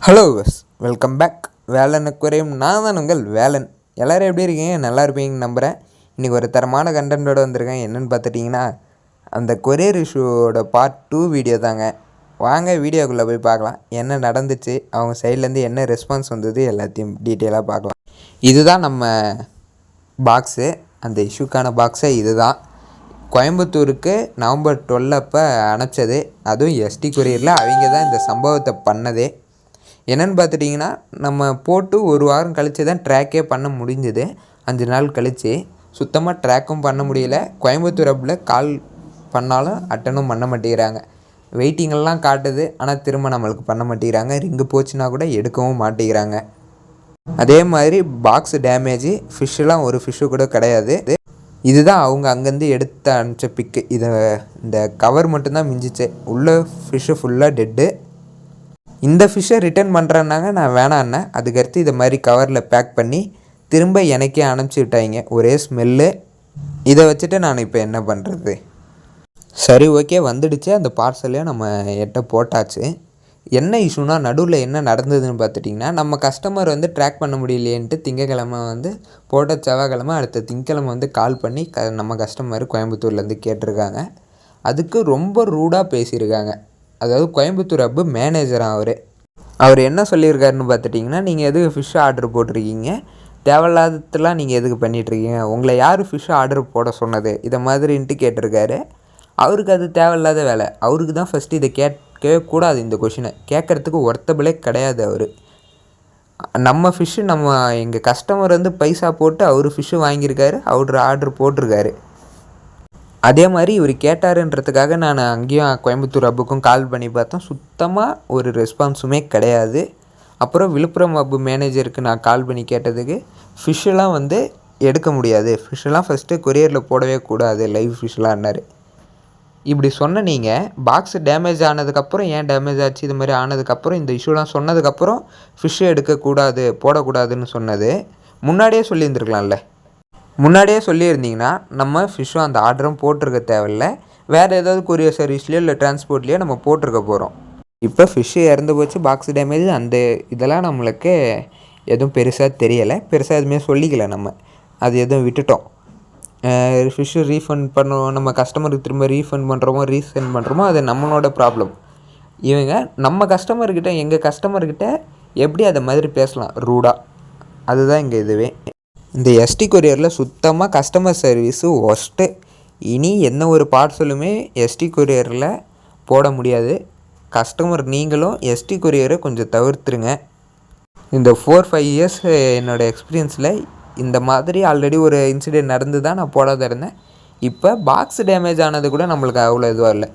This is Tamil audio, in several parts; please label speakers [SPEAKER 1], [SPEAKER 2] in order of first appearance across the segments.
[SPEAKER 1] Hello bus welcome back. Velanai குறையும் நான் தான் உங்கள் வேலன். எல்லோரும் எப்படி இருக்கீங்க? நல்லா இருப்பீங்கன்னு நம்புகிறேன். இன்றைக்கி ஒரு தரமான கண்டென்ட்டோடு வந்திருக்கேன். என்னென்னு பார்த்துட்டிங்கன்னா, அந்த கொரியர் இஷ்யூவோட பார்ட் 2 வீடியோ தாங்க. வாங்க வீடியோக்குள்ளே போய் பார்க்கலாம். என்ன நடந்துச்சு, அவங்க சைட்லேருந்து என்ன ரெஸ்பான்ஸ் வந்தது, எல்லாத்தையும் டீட்டெயிலாக பார்க்கலாம். இதுதான் நம்ம பாக்ஸு, அந்த இஷ்யூக்கான பாக்ஸே இது தான். கோயம்புத்தூருக்கு நவம்பர் 12 அப்போ அனுப்பிச்சது. அதுவும் எஸ்டி கொரியரில் அவங்க தான் இந்த சம்பவத்தை பண்ணதே. என்னென்னு பார்த்துட்டிங்கன்னா, நம்ம போட்டு ஒரு வாரம் கழித்து தான் ட்ராக்கே பண்ண முடிஞ்சுது. 5 நாள் கழித்து சுத்தமாக ட்ராக்கும் பண்ண முடியல. கோயம்புத்தூர் ஹப்பில் கால் பண்ணாலும் அட்டனும் பண்ண மாட்டேங்கிறாங்க. வெயிட்டிங்கெல்லாம் காட்டுது, ஆனால் திரும்ப நம்மளுக்கு பண்ண மாட்டேங்கிறாங்க. ரிங்கு போச்சுன்னா கூட எடுக்கவும் மாட்டேங்கிறாங்க. அதே மாதிரி பாக்ஸ் டேமேஜு, ஃபிஷ்ஷெலாம் ஒரு ஃபிஷ்ஷு கூட கிடையாது. இதுதான் அவங்க அங்கேருந்து எடுத்து அனுப்பிச்ச பிக்கு. இந்த கவர் மட்டும்தான் மிஞ்சிச்சு. உள்ள ஃபிஷ்ஷு ஃபுல்லாக டெட்டு. இந்த ஃபிஷ்ஷை ரிட்டர்ன் பண்ணுறேன்னாங்க, நான் வேணான்னேன். அதுக்கடுத்து இதை மாதிரி கவரில் பேக் பண்ணி திரும்ப எனக்கே அனுப்பிச்சி விட்டாங்க. ஒரே ஸ்மெல்லு. இதை வச்சுட்டு நான் இப்போ என்ன பண்ணுறது? சரி, ஓகே, வந்துடுச்சு. அந்த பார்சலே நம்ம எட்ட போட்டாச்சு. என்ன இஷ்யூனா, நடுவில் என்ன நடந்ததுன்னு பார்த்துட்டிங்கன்னா, நம்ம கஸ்டமர் ட்ராக் பண்ண முடியலையேன்ட்டு திங்கக்கிழமை போட்ட செவ்வாய்க்கிழமை அடுத்த திங்கக்கிழமை கால் பண்ணி நம்ம கஸ்டமர் கோயம்புத்தூர்லேருந்து கேட்டிருக்காங்க. அதுக்கு ரொம்ப ரூடாக பேசியிருக்காங்க. அதாவது கோயம்புத்தூர் ஹப்பு மேனேஜராக அவர் என்ன சொல்லியிருக்காருன்னு பார்த்துட்டிங்கன்னா, நீங்கள் எதுக்கு ஃபிஷ் ஆர்டர் போட்டிருக்கீங்க, தேவையில்லாததெல்லாம் நீங்கள் எதுக்கு பண்ணிகிட்ருக்கீங்க, உங்களை யார் ஃபிஷ் ஆர்டர் போட சொன்னது, இதை மாதிரின்ட்டு கேட்டிருக்காரு. அவருக்கு அது தேவையில்லாத வேலை. அவருக்கு தான் ஃபஸ்ட்டு இதை கேட்கவே கூடாது. இந்த கொஷினை கேட்குறதுக்கு ஒர்த்தபிளே கிடையாது. நம்ம ஃபிஷ்ஷு எங்கள் கஸ்டமர் பைசா போட்டு அவர் ஃபிஷ்ஷு வாங்கியிருக்காரு, அவர் ஆர்டர் போட்டிருக்காரு. அதே மாதிரி இவர் கேட்டாருன்றதுக்காக நான் அங்கேயும் கோயம்புத்தூர் ஹப்புக்கும் கால் பண்ணி பார்த்தேன். சுத்தமாக ஒரு ரெஸ்பான்ஸுமே கிடையாது. அப்புறம் விழுப்புரம் ஹப்பு மேனேஜருக்கு நான் கால் பண்ணி கேட்டதுக்கு, ஃபிஷ்ஷெல்லாம் எடுக்க முடியாது, ஃபிஷ்ஷெல்லாம் ஃபஸ்ட்டு கொரியரில் போடவே கூடாது, லைவ் ஃபிஷ்ஷெலான்னாரு. இப்படி சொன்ன நீங்கள் பாக்ஸ் டேமேஜ் ஆனதுக்கப்புறம் ஏன் டேமேஜ் ஆச்சு, இது மாதிரி ஆனதுக்கப்புறம் இந்த இஷ்யூலாம் சொன்னதுக்கப்புறம் ஃபிஷ்ஷு எடுக்கக்கூடாது, போடக்கூடாதுன்னு சொன்னது முன்னாடியே சொல்லியிருந்துருக்கலாம்ல. முன்னாடியே சொல்லியிருந்தீங்கன்னா நம்ம ஃபிஷ்ஷும் அந்த ஆர்டரும் போட்டிருக்க தேவையில்ல. வேறு ஏதாவது கொரியர் சர்வீஸ்லையோ இல்லை டிரான்ஸ்போர்ட்லேயோ நம்ம போட்டிருக்க போகிறோம். இப்போ ஃபிஷ்ஷு இறந்து போச்சு, பாக்ஸ் டேமேஜ், அந்த இதெல்லாம் நம்மளுக்கு எதுவும் பெருசாக தெரியலை, பெருசாக எதுவுமே சொல்லிக்கல. நம்ம அது எதுவும் விட்டுட்டோம். ஃபிஷ்ஷு ரீஃபண்ட் பண்ணுவோம், நம்ம கஸ்டமருக்கு திரும்ப ரீஃபண்ட் பண்ணுறோமோ ரீசெண்ட் பண்ணுறோமோ அது நம்மளோட ப்ராப்ளம். இவங்க நம்ம கஸ்டமர்கிட்ட, எங்கள் கஸ்டமர்கிட்ட எப்படி அதை மாதிரி பேசலாம் ரூடாக? அதுதான் இங்கே இதுவே. இந்த எஸ்டி கொரியரில் சுத்தமாக கஸ்டமர் சர்வீஸு ஒஸ்ட்டு. இனி என்ன ஒரு பார்சலுமே எஸ்டி கொரியரில் போட முடியாது. கஸ்டமர் நீங்களும் எஸ்டி கொரியரை கொஞ்சம் தவிர்த்துருங்க. இந்த 4-5 இயர்ஸ் என்னோடய எக்ஸ்பீரியன்ஸில் இந்த மாதிரி ஆல்ரெடி ஒரு இன்சிடெண்ட் நடந்து தான் நான் போடாத இருந்தேன். இப்போ பாக்ஸ் டேமேஜ் ஆனது கூட நம்மளுக்கு அவ்வளோ இதுவாக இல்லை.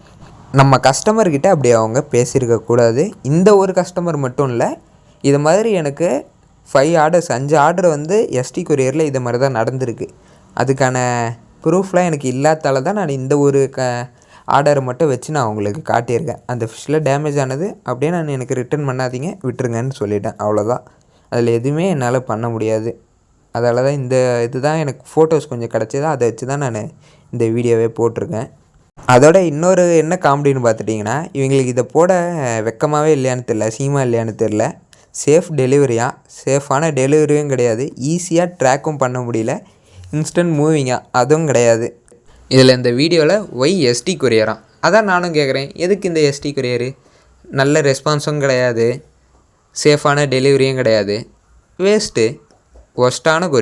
[SPEAKER 1] நம்ம கஸ்டமர்கிட்ட அப்படி அவங்க பேசியிருக்கக்கூடாது. இந்த ஒரு கஸ்டமர் மட்டும் இல்லை, இது மாதிரி எனக்கு 5 ஆர்டர்ஸ் 5 ஆர்டர் எஸ்டி கொரியரில் இது மாதிரி தான் நடந்திருக்கு. அதுக்கான ப்ரூஃப்லாம் எனக்கு இல்லாதால தான் நான் இந்த ஒரு ஆர்டரை மட்டும் வச்சு நான் உங்களுக்கு காட்டியிருக்கேன். அந்த ஃபிஷ்ஷில் டேமேஜ் ஆனது அப்படியே நான் எனக்கு ரிட்டர்ன் பண்ணாதீங்க, விட்டுருங்கன்னு சொல்லிட்டேன். அவ்வளோதான். அதில் எதுவுமே என்னால் பண்ண முடியாது. அதால் தான் இதுதான் எனக்கு ஃபோட்டோஸ் கொஞ்சம் கிடச்சிதோ அதை வச்சு தான் நான் இந்த வீடியோவே போட்டிருக்கேன். அதோட இன்னொரு என்ன காமெடின்னு பார்த்துட்டிங்கன்னா, இவங்களுக்கு இதை போட வெக்கமாகவே இல்லையான்னு தெரில, சீமா இல்லையான்னு தெரில. சேஃப் டெலிவரியாக, சேஃபான டெலிவரியும் கிடையாது, ஈஸியாக ட்ராக்கும் பண்ண முடியல, இன்ஸ்டன்ட் மூவிங்காக அதுவும் கிடையாது. இதில் இந்த வீடியோவில் ஒய் எஸ்டி கொரியரா, அதான் நானும் கேட்குறேன். எதுக்கு இந்த எஸ்டி கொரியரு? நல்ல ரெஸ்பான்ஸும் கிடையாது, சேஃபான டெலிவரியும் கிடையாது, வேஸ்ட்டு, ஒஸ்ட்டான கொரியர்.